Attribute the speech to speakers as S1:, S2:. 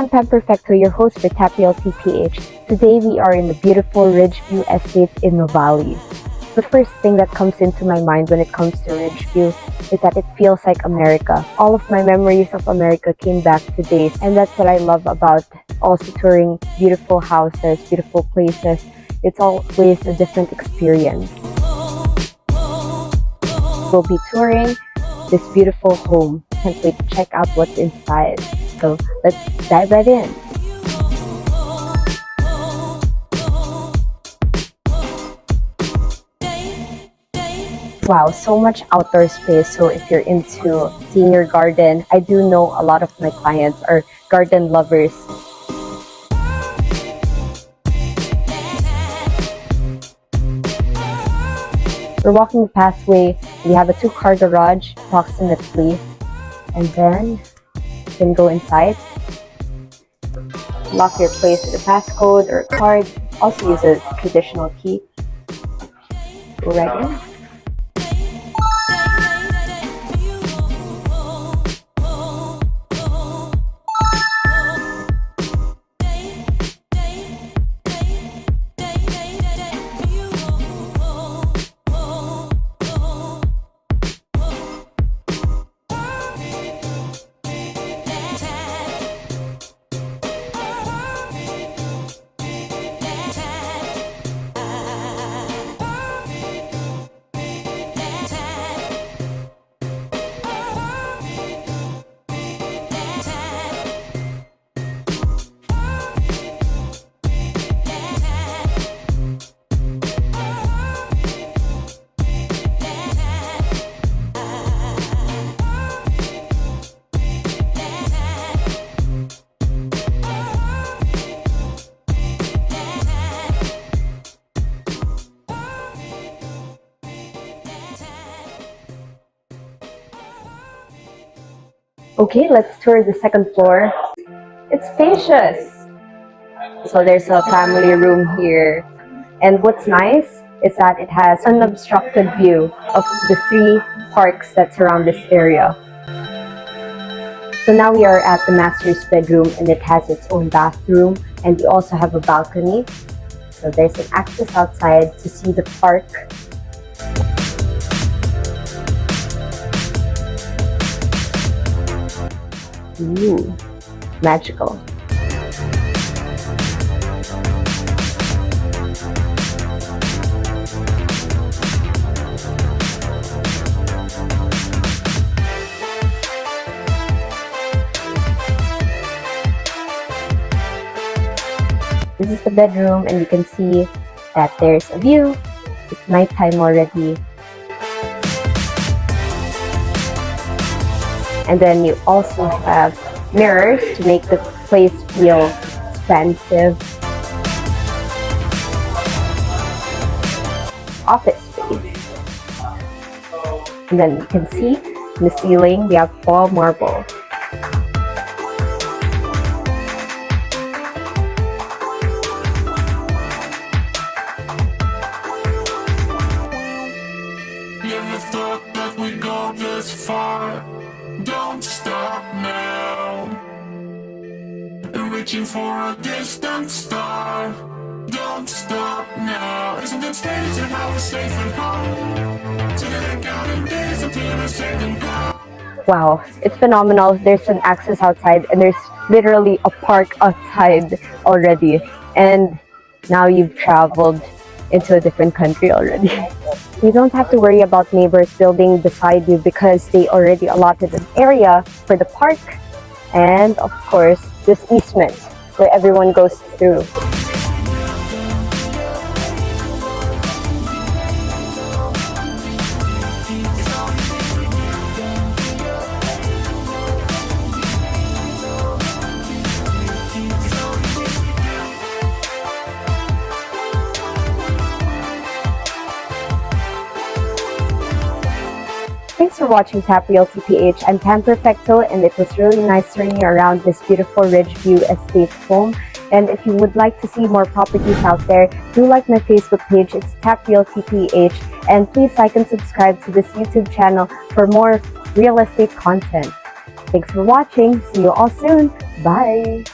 S1: I'm Pam Perfecto, your host for Tapialty PH. Today we are in the beautiful Ridgeview Estates in Nuvali. The first thing that comes into my mind when it comes to Ridgeview is that it feels like America. All of my memories of America came back today, and that's what I love about also touring beautiful houses, beautiful places. It's always a different experience. We'll be touring this beautiful home. Can't wait to check out what's inside. So let's dive right in. Wow, so much outdoor space. So if you're into seeing your garden, I do know a lot of my clients are garden lovers. We're walking the pathway. We have a 2-car garage approximately, and then you can go inside. Lock your place with a passcode or a card. Also use a traditional key. Go right in. Okay, let's tour the second floor. It's spacious. So there's a family room here. And what's nice is that it has an unobstructed view of the 3 parks that surround this area. So now we are at the master's bedroom, and it has its own bathroom, and we also have a balcony. So there's an access outside to see the park. Ooh, magical. This is the bedroom, and you can see that there's a view. It's nighttime already. And then you also have mirrors to make the place feel expansive. Office space. And then you can see in the ceiling we have fall marble.
S2: Never thought that we'd go this far. Don't stop now. Reaching for a distant star. Don't stop now. Isn't it strange how we're safe and home? Together counting days until the second go.
S1: Wow, it's phenomenal. There's an access outside, and there's literally a park outside already. And now you've traveled into a different country already. You don't have to worry about neighbors building beside you because they already allotted an area for the park, and of course this easement where everyone goes through. Thanks for watching Tap Realty PH. I'm Pam Perfecto, and it was really nice turning you around this beautiful Ridgeview Estates home. And if you would like to see more properties out there, do like my Facebook page. It's Tap Realty PH. And please like and subscribe to this YouTube channel for more real estate content. Thanks for watching. See you all soon. Bye.